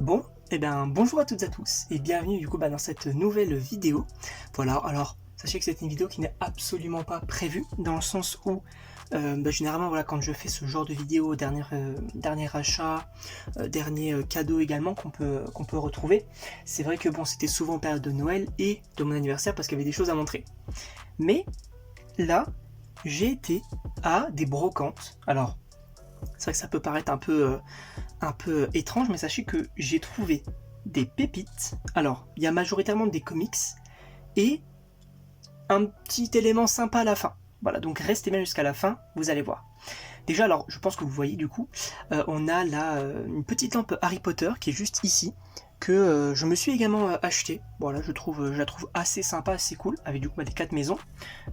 Bon, eh bien bonjour à toutes et à tous et bienvenue du coup dans cette nouvelle vidéo. Voilà, alors sachez que c'est une vidéo qui n'est absolument pas prévue dans le sens où généralement voilà, quand je fais ce genre de vidéo, dernier achat, dernier cadeau également qu'on peut retrouver, c'est vrai que bon, c'était souvent en période de Noël et de mon anniversaire parce qu'il y avait des choses à montrer. Mais là, j'ai été à des brocantes. Alors, c'est vrai que ça peut paraître un peu étrange, mais sachez que j'ai trouvé des pépites. Alors, il y a majoritairement des comics et un petit élément sympa à la fin. Voilà, donc restez bien jusqu'à la fin, vous allez voir. Déjà, alors, je pense que vous voyez du coup, on a là une petite lampe Harry Potter qui est juste ici, que je me suis également acheté. Voilà, je la trouve assez sympa, assez cool, avec du coup les 4 maisons.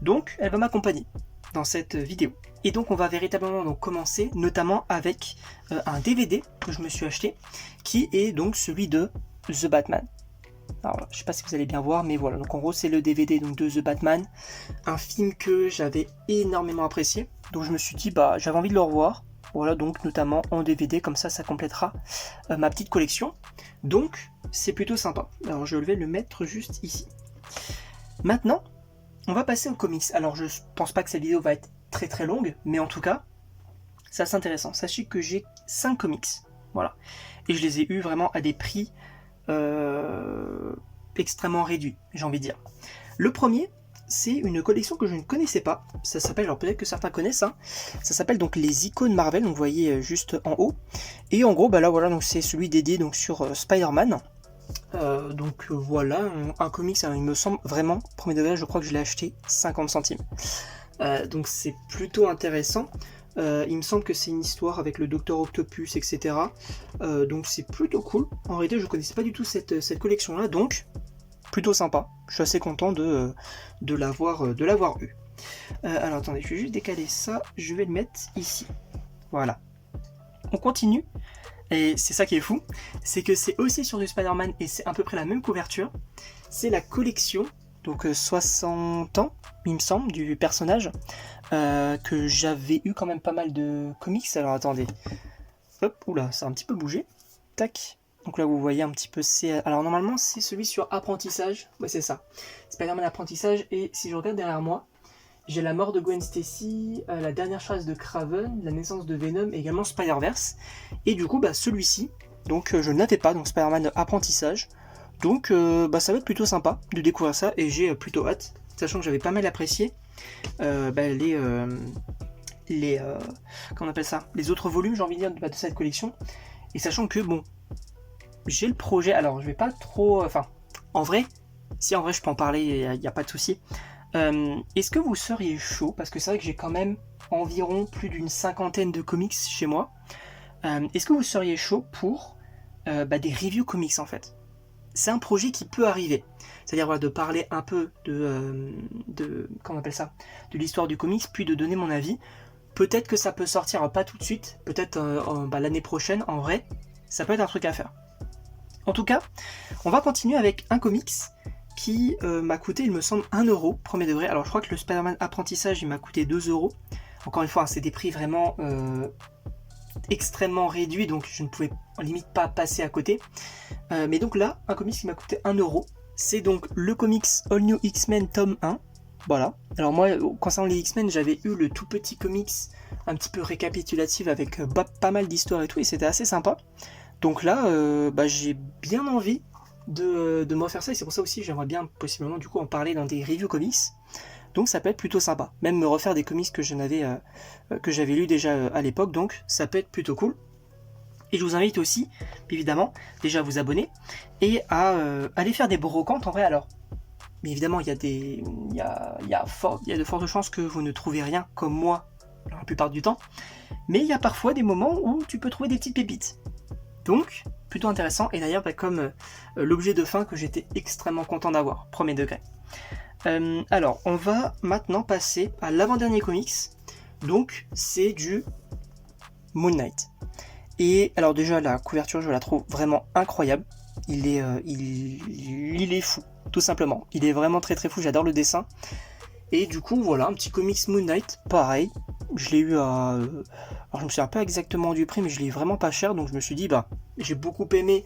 Donc, elle va m'accompagner dans cette vidéo. Et donc on va véritablement donc commencer notamment avec un DVD que je me suis acheté, qui est donc celui de The Batman. Alors je sais pas si vous allez bien voir, mais voilà, donc en gros c'est le DVD donc, de The Batman, un film que j'avais énormément apprécié, donc je me suis dit bah j'avais envie de le revoir, voilà, donc notamment en DVD, comme ça complétera ma petite collection, donc c'est plutôt sympa. Alors je vais le mettre juste ici. Maintenant, on va passer aux comics. Alors je pense pas que cette vidéo va être très très longue, mais en tout cas, c'est assez intéressant. Sachez que j'ai 5 comics, voilà. Et je les ai eus vraiment à des prix extrêmement réduits, j'ai envie de dire. Le premier, c'est une collection que je ne connaissais pas. Ça s'appelle, alors peut-être que certains connaissent, hein. Ça s'appelle donc les icônes Marvel, donc vous voyez juste en haut. Et en gros, bah là voilà, donc c'est celui dédié donc sur Spider-Man. Voilà, un comics, hein, il me semble vraiment, premier degré, je crois que je l'ai acheté 50 centimes. Donc c'est plutôt intéressant. Il me semble que c'est une histoire avec le Docteur Octopus, etc. Donc c'est plutôt cool. En réalité, je connaissais pas du tout cette collection-là, donc plutôt sympa. Je suis assez content de l'avoir eu. Alors attendez, je vais juste décaler ça, je vais le mettre ici. Voilà. On continue. Et c'est ça qui est fou, c'est que c'est aussi sur du Spider-Man et c'est à peu près la même couverture. C'est la collection, donc 60 ans, il me semble, du personnage, que j'avais eu quand même pas mal de comics. Alors attendez, hop, oula, ça a un petit peu bougé. Tac, donc là vous voyez un petit peu, alors normalement c'est celui sur apprentissage, ouais c'est ça. Spider-Man apprentissage, et si je regarde derrière moi, j'ai la mort de Gwen Stacy, la dernière chasse de Kraven, la naissance de Venom, et également Spider-Verse. Et du coup, bah, celui-ci, donc je ne l'avais pas, donc Spider-Man apprentissage. Donc ça va être plutôt sympa de découvrir ça, et j'ai plutôt hâte, sachant que j'avais pas mal apprécié comment on appelle ça, les autres volumes, j'ai envie de dire, de cette collection. Et sachant que bon, j'ai le projet, alors je vais pas trop, en vrai je peux en parler, il n'y a pas de souci. Est-ce que vous seriez chaud, parce que c'est vrai que j'ai quand même environ plus d'une 50aine de comics chez moi, est-ce que vous seriez chaud pour des reviews comics en fait? C'est un projet qui peut arriver, c'est-à-dire voilà, de parler un peu de comment on appelle ça, de l'histoire du comics, puis de donner mon avis. Peut-être que ça peut sortir, pas tout de suite, peut-être l'année prochaine, en vrai, ça peut être un truc à faire. En tout cas, on va continuer avec un comics qui m'a coûté, il me semble, 1€, premier degré. Alors je crois que le Spider-Man apprentissage, il m'a coûté 2€. Encore une fois, hein, c'est des prix vraiment extrêmement réduits, donc je ne pouvais en limite pas passer à côté. Mais donc là, un comics qui m'a coûté 1€. C'est donc le comics All New X-Men tome 1. Voilà. Alors moi, concernant les X-Men, j'avais eu le tout petit comics un petit peu récapitulatif avec pas mal d'histoires et tout, et c'était assez sympa. Donc là, j'ai bien envie de me refaire ça, et c'est pour ça aussi j'aimerais bien possiblement du coup en parler dans des reviews comics, donc ça peut être plutôt sympa, même me refaire des comics que j'avais lu déjà à l'époque, donc ça peut être plutôt cool. Et je vous invite aussi évidemment déjà à vous abonner et à aller faire des brocantes en vrai. Alors mais évidemment il y a de fortes chances que vous ne trouvez rien comme moi la plupart du temps, mais il y a parfois des moments où tu peux trouver des petites pépites. Donc, plutôt intéressant, et d'ailleurs comme l'objet de fin que j'étais extrêmement content d'avoir, premier degré. Alors, on va maintenant passer à l'avant-dernier comics, donc c'est du Moon Knight. Et alors déjà, la couverture, je la trouve vraiment incroyable, il est fou, tout simplement, il est vraiment très très fou, j'adore le dessin. Et du coup, voilà, un petit comics Moon Knight, pareil, je l'ai eu à... Alors je me souviens pas exactement du prix, mais je l'ai eu vraiment pas cher, donc je me suis dit, j'ai beaucoup aimé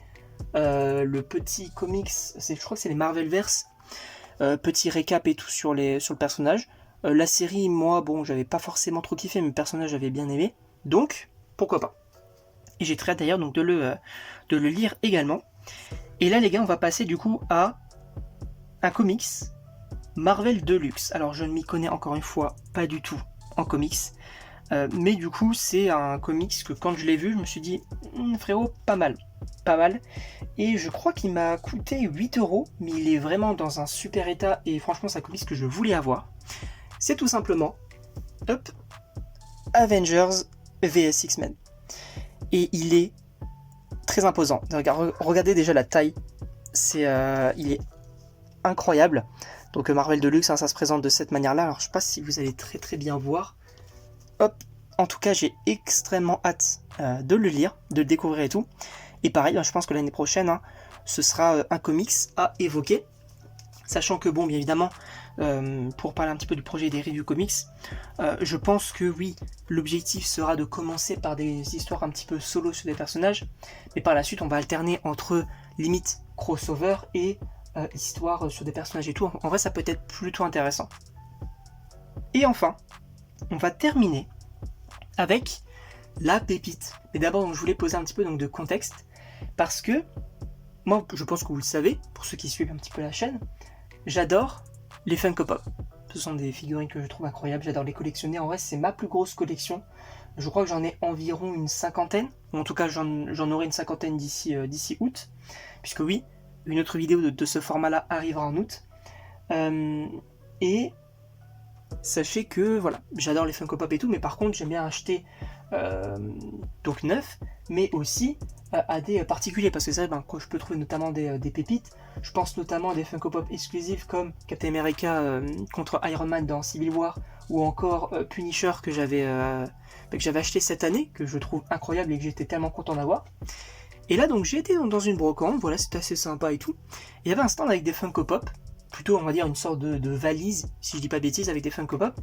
le petit comics, je crois que c'est les Marvelverse, petit récap et tout sur le personnage. La série, moi, bon, j'avais pas forcément trop kiffé, mais le personnage j'avais bien aimé, donc pourquoi pas. Et j'ai très hâte d'ailleurs donc de le lire également. Et là les gars, on va passer du coup à un comics Marvel Deluxe. Alors je ne m'y connais encore une fois pas du tout en comics, mais du coup c'est un comics que quand je l'ai vu, je me suis dit frérot, pas mal. Et je crois qu'il m'a coûté 8€, mais il est vraiment dans un super état et franchement c'est un comics que je voulais avoir. C'est tout simplement Avengers vs X-Men. Et il est très imposant. Regardez déjà la taille, il est incroyable. Donc Marvel Deluxe, ça se présente de cette manière-là. Alors je sais pas si vous allez très très bien voir. En tout cas, j'ai extrêmement hâte de le lire, de le découvrir et tout. Et pareil, je pense que l'année prochaine, ce sera un comics à évoquer. Sachant que bon, bien évidemment, pour parler un petit peu du projet des reviews comics, je pense que oui, l'objectif sera de commencer par des histoires un petit peu solo sur des personnages, mais par la suite on va alterner entre limite crossover et histoire sur des personnages et tout. En vrai ça peut être plutôt intéressant. Et enfin, on va terminer avec la pépite. Mais d'abord je voulais poser un petit peu donc, de contexte, parce que moi je pense que vous le savez, pour ceux qui suivent un petit peu la chaîne, j'adore les Funko Pop. Ce sont des figurines que je trouve incroyables, j'adore les collectionner. En vrai, c'est ma plus grosse collection. Je crois que j'en ai environ une cinquantaine, ou en tout cas j'en aurai une cinquantaine d'ici août, puisque oui, une autre vidéo de ce format-là arrivera en août. Et sachez que voilà, j'adore les Funko Pop et tout, mais par contre j'aime bien acheter donc neuf, mais aussi à des particuliers, parce que c'est vrai que je peux trouver notamment des pépites. Je pense notamment à des Funko Pop exclusifs comme Captain America contre Iron Man dans Civil War, ou encore Punisher que j'avais acheté cette année, que je trouve incroyable et que j'étais tellement content d'avoir. Et là donc j'ai été dans une brocante, voilà, c'était assez sympa et tout. Et il y avait un stand avec des Funko Pop, plutôt on va dire une sorte de valise, si je dis pas de bêtises, avec des Funko Pop.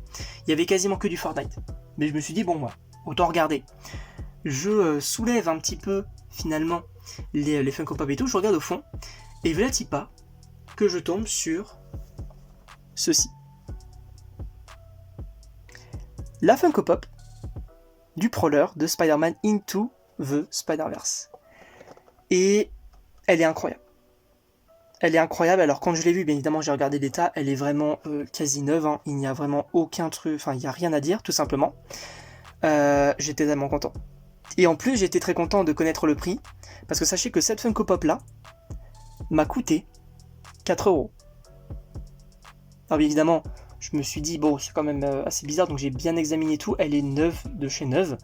Il y avait quasiment que du Fortnite. Mais je me suis dit bon moi, autant regarder. Je soulève un petit peu finalement les Funko Pop et tout, je regarde au fond, et voilà pas que je tombe sur ceci. La Funko Pop du Prowler de Spider-Man Into the Spider-Verse. Et elle est incroyable. Elle est incroyable, alors quand je l'ai vue, bien évidemment j'ai regardé l'état, elle est vraiment quasi neuve, hein. Il n'y a vraiment aucun truc, enfin il n'y a rien à dire tout simplement. J'étais tellement content. Et en plus j'étais très content de connaître le prix, parce que sachez que cette Funko Pop là m'a coûté 4€. Alors bien évidemment, je me suis dit bon c'est quand même assez bizarre, donc j'ai bien examiné tout, elle est neuve de chez neuve,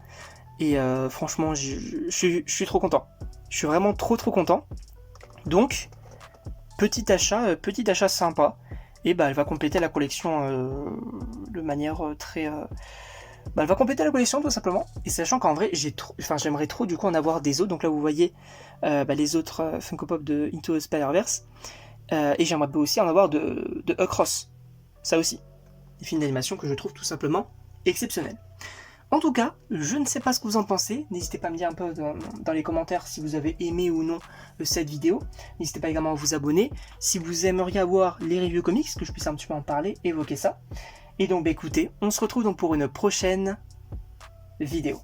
et franchement je suis trop content. Je suis vraiment trop content. Donc petit achat sympa, et elle va compléter la collection de manière très... elle va compléter la collection tout simplement, et sachant qu'en vrai j'aimerais trop du coup en avoir des autres. Donc là vous voyez les autres Funko Pop de Into the Spider-Verse, et j'aimerais aussi en avoir de Across, ça aussi, des films d'animation que je trouve tout simplement exceptionnels. En tout cas, je ne sais pas ce que vous en pensez, n'hésitez pas à me dire un peu dans les commentaires si vous avez aimé ou non cette vidéo. N'hésitez pas également à vous abonner, si vous aimeriez avoir les reviews comics, que je puisse un petit peu en parler, évoquer ça. Et donc écoutez, on se retrouve donc pour une prochaine vidéo.